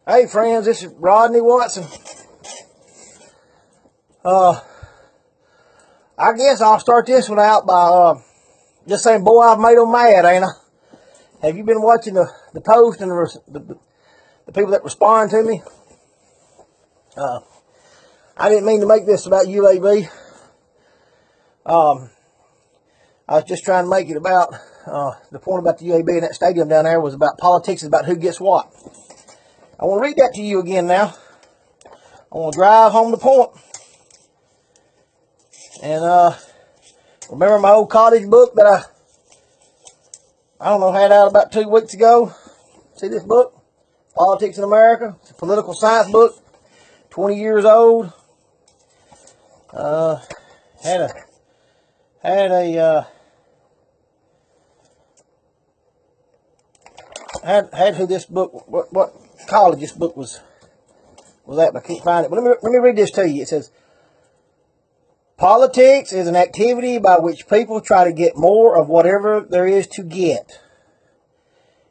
Hey friends, this is Rodney Watson. I guess I'll start this one out by just saying, boy, I've made them mad, ain't I? Have you been watching the post and the people that respond to me? I didn't mean to make this about UAB. I was just trying to make it about the point about the UAB and that stadium down there was about politics, about who gets what. I want to read that to you again now. I want to drive home the point. And remember my old college book that I don't know, had out about 2 weeks ago? See this book? Politics in America. It's a political science book. 20 years old. Had who this book, what college this book was at, but I can't find it. But let me read this to you. It says, politics is an activity by which people try to get more of whatever there is to get.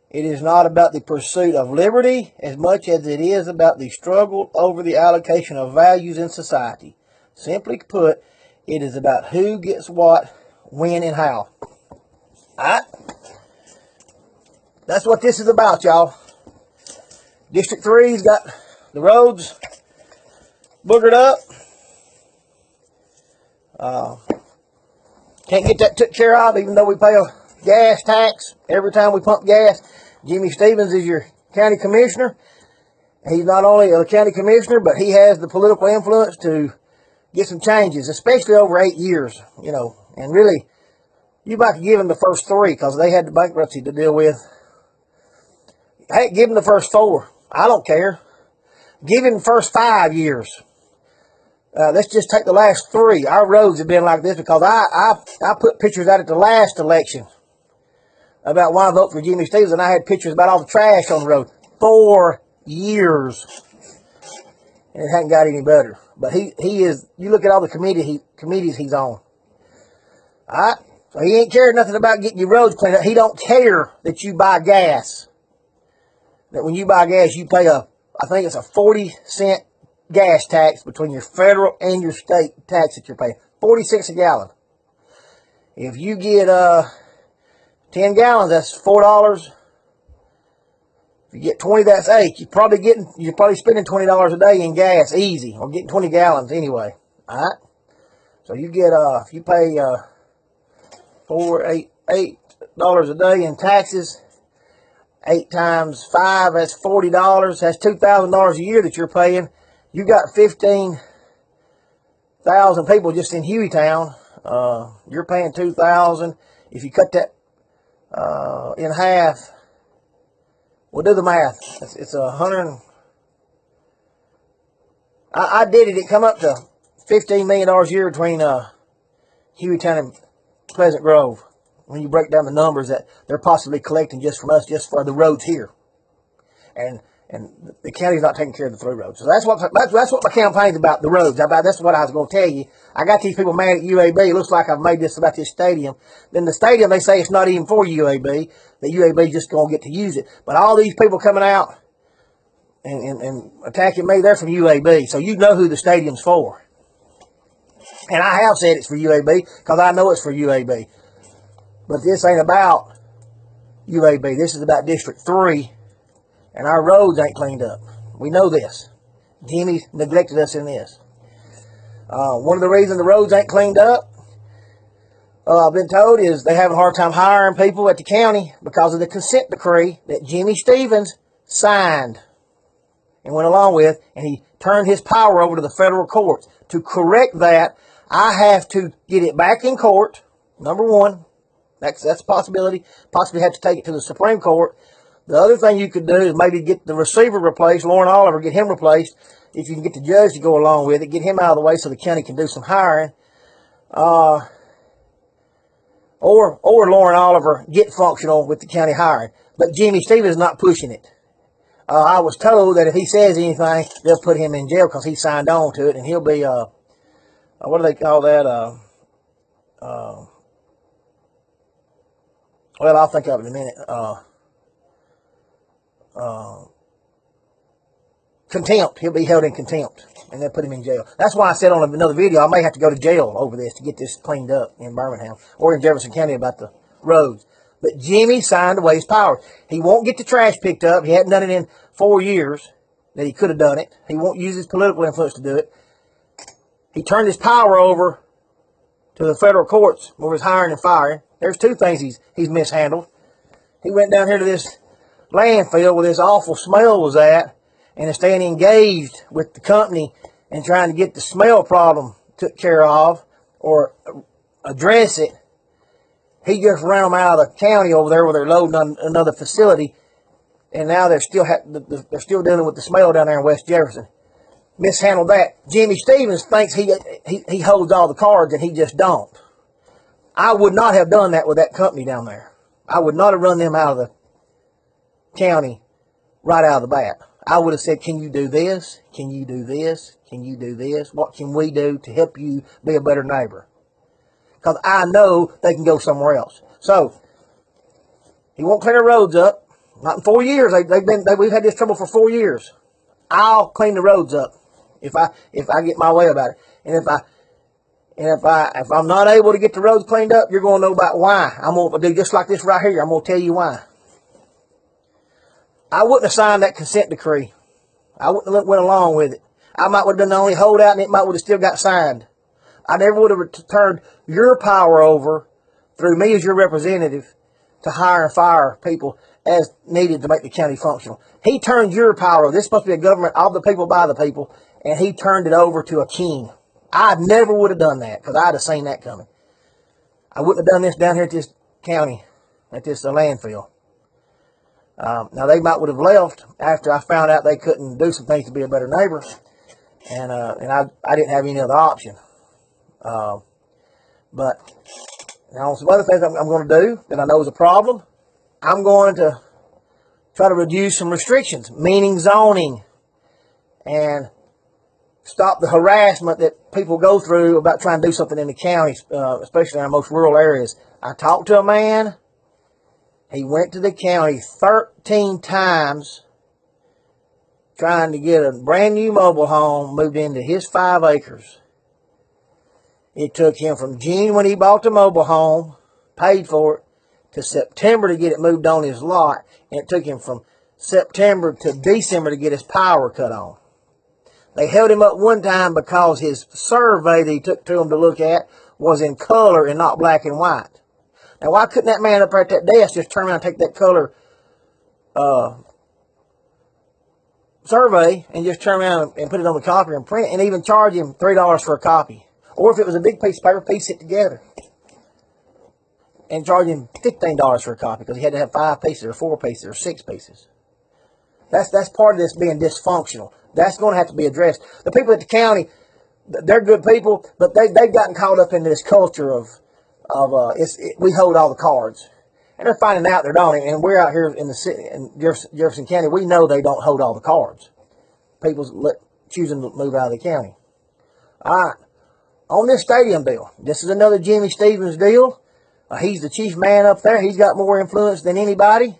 It is not about the pursuit of liberty as much as it is about the struggle over the allocation of values in society. Simply put, it is about who gets what, when, and how. Alright? That's what this is about, y'all. District 3's got the roads boogered up. Can't get that took care of, even though we pay a gas tax every time we pump gas. Jimmy Stevens is your county commissioner. He's not only a county commissioner, but he has the political influence to get some changes, especially over 8 years, you know. And really, you might give him the first 3 because they had the bankruptcy to deal with. Hey, give him the first 4. I don't care. Give him the first 5 years. Let's just take the last 3. Our roads have been like this because I put pictures out at the last election about why I vote for Jimmy Stevens, and I had pictures about all the trash on the road. 4 years. And it hadn't got any better. But he is, you look at all the committees he's on. Alright? So he ain't cared nothing about getting your roads cleaned up. He don't care that you buy gas. That when you buy gas, you pay I think it's a 40-cent gas tax between your federal and your state tax that you're paying. 40 cents a gallon. If you get 10 gallons, that's $4. If you get 20, that's 8. You're probably spending $20 a day in gas, easy, or getting 20 gallons anyway. All right. So you get if you pay $8 a day in taxes, 8 times 5, that's $40. That's $2,000 a year that you're paying. You got 15,000 people just in Hueytown. You're paying $2,000. If you cut that in half, we'll do the math. It's 100. I did it. It come up to $15 million a year between Hueytown and Pleasant Grove. When you break down the numbers that they're possibly collecting just from us, just for the roads here, and the county's not taking care of the through roads. So that's what my campaign's about, the roads. That's what I was going to tell you. I got these people mad at UAB. It looks like I've made this about this stadium. Then the stadium, they say it's not even for UAB. That UAB's just going to get to use it. But all these people coming out and attacking me, they're from UAB. So you know who the stadium's for. And I have said it's for UAB because I know it's for UAB. But this ain't about UAB. This is about District 3. And our roads ain't cleaned up. We know this. Jimmy's neglected us in this. One of the reasons the roads ain't cleaned up, I've been told, is they have a hard time hiring people at the county because of the consent decree that Jimmy Stevens signed and went along with, and he turned his power over to the federal courts. To correct that, I have to get it back in court, number one. That's a possibility. Possibly have to take it to the Supreme Court. The other thing you could do is maybe get the receiver replaced, Lauren Oliver, get him replaced. If you can get the judge to go along with it, get him out of the way so the county can do some hiring. Or Lauren Oliver get functional with the county hiring. But Jimmy Stevens is not pushing it. I was told that if he says anything, they'll put him in jail because he signed on to it, and he'll be, what do they call that? Well, I'll think of it in a minute. contempt. He'll be held in contempt, and they'll put him in jail. That's why I said on another video I may have to go to jail over this to get this cleaned up in Birmingham or in Jefferson County about the roads. But Jimmy signed away his power. He won't get the trash picked up. He hadn't done it in 4 years that he could have done it. He won't use his political influence to do it. He turned his power over to the federal courts over his hiring and firing. There's 2 things he's mishandled. He went down here to this landfill where this awful smell was at, and instead of engaged with the company and trying to get the smell problem took care of or address it, he just ran them out of the county over there where they're loading on another facility, and now they're still dealing with the smell down there in West Jefferson. Mishandled that. Jimmy Stevens thinks he holds all the cards, and he just don't. I would not have done that with that company down there. I would not have run them out of the county right out of the bat. I would have said, can you do this? Can you do this? Can you do this? What can we do to help you be a better neighbor? Because I know they can go somewhere else. So, he won't clean the roads up. Not in 4 years. We've had this trouble for 4 years. I'll clean the roads up if I get my way about it. And if I'm not able to get the roads cleaned up, you're going to know about why. I'm going to do just like this right here. I'm going to tell you why. I wouldn't have signed that consent decree. I wouldn't have went along with it. I might have been the only holdout, and it might would have still got signed. I never would have turned your power over through me as your representative to hire and fire people as needed to make the county functional. He turned your power over. This is supposed to be a government of the people, by the people, and he turned it over to a king. I never would have done that because I'd have seen that coming. I wouldn't have done this down here at this county, at this landfill. Now, they might would have left after I found out they couldn't do some things to be a better neighbor, and I didn't have any other option. But now some other things I'm going to do that I know is a problem. I'm going to try to reduce some restrictions, meaning zoning, and stop the harassment that people go through about trying to do something in the county, especially in our most rural areas. I talked to a man. He went to the county 13 times trying to get a brand new mobile home moved into his 5 acres. It took him from June when he bought the mobile home, paid for it, to September to get it moved on his lot. And it took him from September to December to get his power cut on. They held him up one time because his survey that he took to him to look at was in color and not black and white. Now, why couldn't that man up there at that desk just turn around and take that color survey and just turn around and put it on the copier and print, and even charge him $3 for a copy? Or if it was a big piece of paper, piece it together and charge him $15 for a copy because he had to have 5 pieces or 4 pieces or 6 pieces. That's part of this being dysfunctional. That's going to have to be addressed. The people at the county, they're good people, but they've gotten caught up into this culture of we hold all the cards. And they're finding out they don't. And we're out here in the city, in Jefferson County, we know they don't hold all the cards. People's choosing to move out of the county. All right. On this stadium deal, this is another Jimmy Stevens deal. He's the chief man up there. He's got more influence than anybody.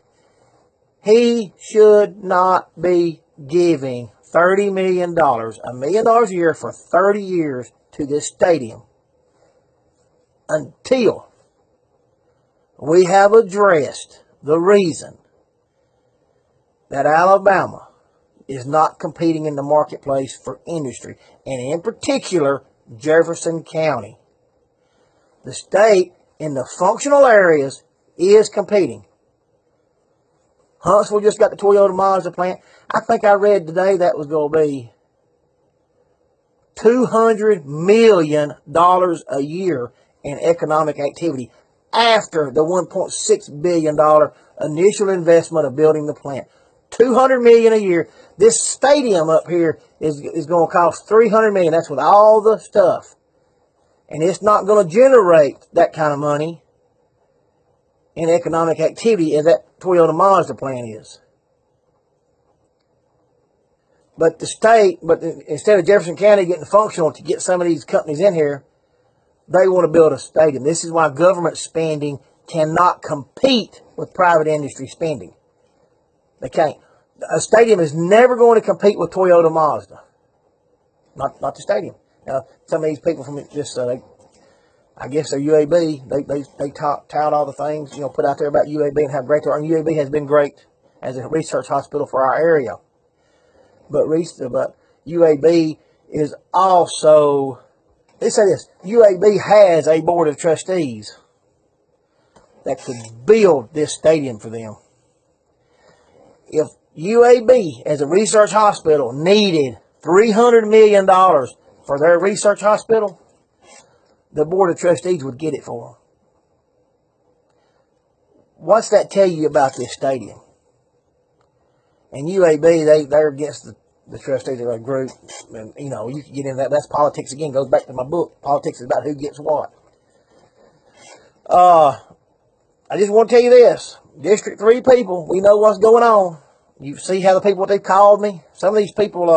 He should not be giving $30 million, $1 million a year for 30 years to this stadium until we have addressed the reason that Alabama is not competing in the marketplace for industry, and in particular, Jefferson County. The state in the functional areas is competing. Huntsville just got the Toyota Mazda plant. I think I read today that was going to be $200 million a year in economic activity after the $1.6 billion initial investment of building the plant. $200 million a year. This stadium up here is going to cost $300 million. That's with all the stuff. And it's not going to generate that kind of money in economic activity as that Toyota Mazda plant is. But the state, instead of Jefferson County getting functional to get some of these companies in here, they want to build a stadium. This is why government spending cannot compete with private industry spending. They can't. A stadium is never going to compete with Toyota Mazda. Not the stadium. Now, some of these people from just, I guess they're UAB. They tout all the things, put out there about UAB and how great they are. And UAB has been great as a research hospital for our area. But UAB is also, let's say this, UAB has a board of trustees that could build this stadium for them. If UAB, as a research hospital, needed $300 million for their research hospital, the board of trustees would get it for them. What's that tell you about this stadium? And UAB, they're against the trustees of a group. And, you can get into that. That's politics again. Goes back to my book. Politics is about who gets what. I just want to tell you this. District 3 people, we know what's going on. You see how the people, what they've called me. Some of these people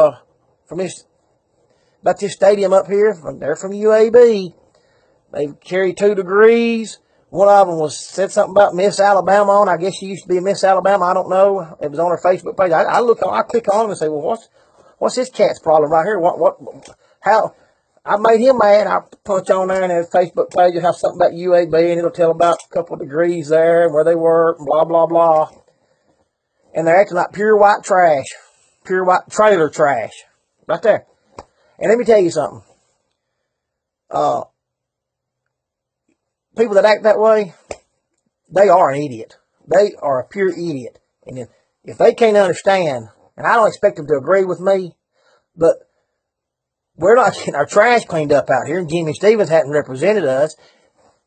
about this stadium up here, they're from UAB. They've carried 2 degrees. One of them said something about Miss Alabama I guess she used to be a Miss Alabama. I don't know. It was on her Facebook page. I click on them and say, well, what's this cat's problem right here? How? I made him mad. I punch on there and his Facebook page and have something about UAB and it'll tell about a couple of degrees there and where they work and blah, blah, blah. And they're acting like pure white trash. Pure white trailer trash. Right there. And let me tell you something. People that act that way, they are an idiot. They are a pure idiot. And if they can't understand, and I don't expect them to agree with me, but we're not getting our trash cleaned up out here, and Jimmy Stevens hadn't represented us.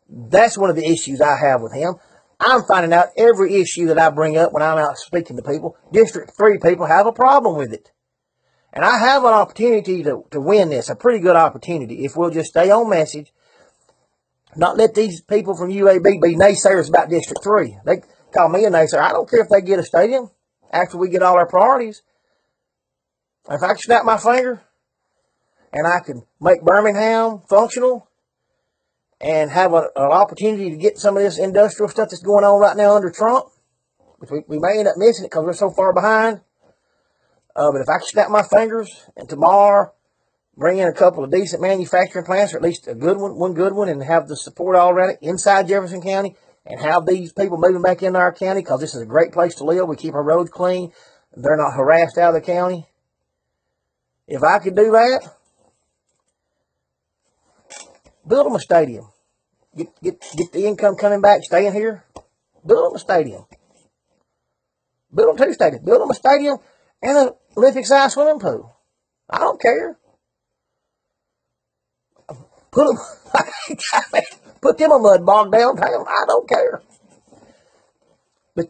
That's one of the issues I have with him. I'm finding out every issue that I bring up when I'm out speaking to people. District 3 people have a problem with it. And I have an opportunity to win this, a pretty good opportunity, if we'll just stay on message. Not let these people from UAB be naysayers about District 3. They call me a naysayer. I don't care if they get a stadium after we get all our priorities. If I can snap my finger and I can make Birmingham functional and have an opportunity to get some of this industrial stuff that's going on right now under Trump, which we may end up missing it because we're so far behind. But if I can snap my fingers and tomorrow bring in a couple of decent manufacturing plants, or at least a good one good one, and have the support already inside Jefferson County, and have these people moving back into our county, because this is a great place to live. We keep our roads clean. They're not harassed out of the county. If I could do that, build them a stadium. Get the income coming back, staying here. Build them a stadium. Build them 2 stadiums. Build them a stadium and an Olympic-sized swimming pool. I don't care. Put them a mud bog downtown. I don't care. But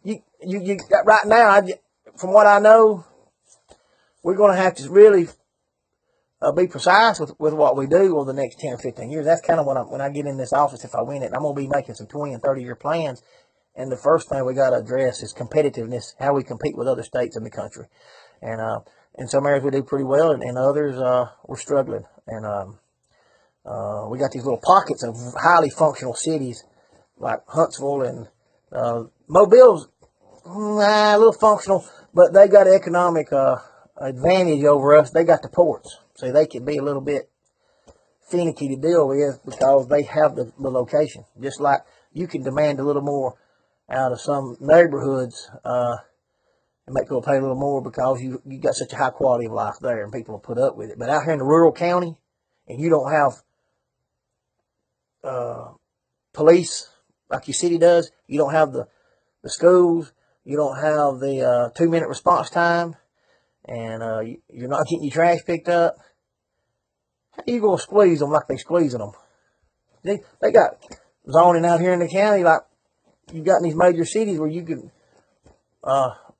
you got right now, from what I know, we're going to have to really be precise with what we do over the next 10 or 15 years. That's kind of when I get in this office, if I win it, I'm going to be making some 20 and 30 year plans. And the first thing we got to address is competitiveness, how we compete with other states in the country. And in some areas we do pretty well, and in others we're struggling. And we got these little pockets of highly functional cities like Huntsville and Mobile's a little functional, but they got economic advantage over us. They got the ports, so they can be a little bit finicky to deal with because they have the location. Just like you can demand a little more out of some neighborhoods and make people pay a little more because you got such a high quality of life there and people will put up with it. But out here in the rural county, and you don't have police like your city does, you don't have the schools, you don't have the 2-minute response time, and you're not getting your trash picked up, how are you going to squeeze them like they squeezing them? They got zoning out here in the county like you got in these major cities where you can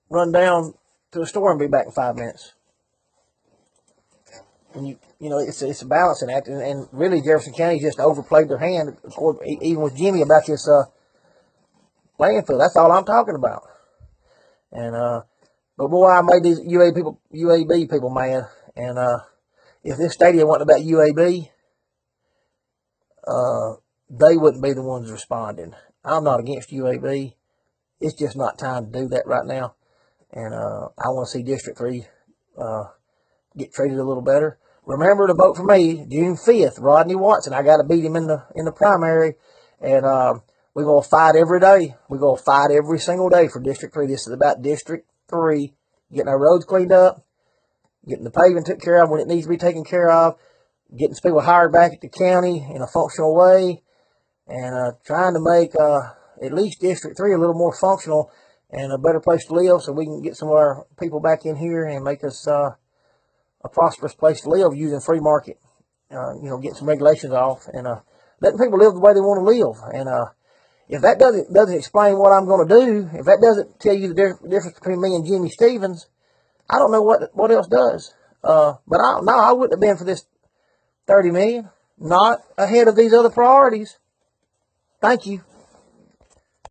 run down to the store and be back in 5 minutes. And you know it's a balancing act, and really Jefferson County just overplayed their hand, of course, even with Jimmy about this landfill. That's all I'm talking about. And but boy, I made these UAB people mad. And if this stadium wasn't about UAB, they wouldn't be the ones responding. I'm not against UAB. It's just not time to do that right now. And I want to see District 3 get treated a little better. Remember to vote for me, June 5th, Rodney Watson. I got to beat him in the primary. And we're going to fight every day. We're going to fight every single day for District 3. This is about District 3, getting our roads cleaned up, getting the paving took care of when it needs to be taken care of, getting people hired back at the county in a functional way, and trying to make at least District 3 a little more functional and a better place to live, so we can get some of our people back in here and make us a prosperous place to live using free market. Get some regulations off and letting people live the way they want to live. And if that doesn't explain what I'm going to do, if that doesn't tell you the difference between me and Jimmy Stevens, I don't know what else does. But I wouldn't have been for this $30 million, not ahead of these other priorities. Thank you.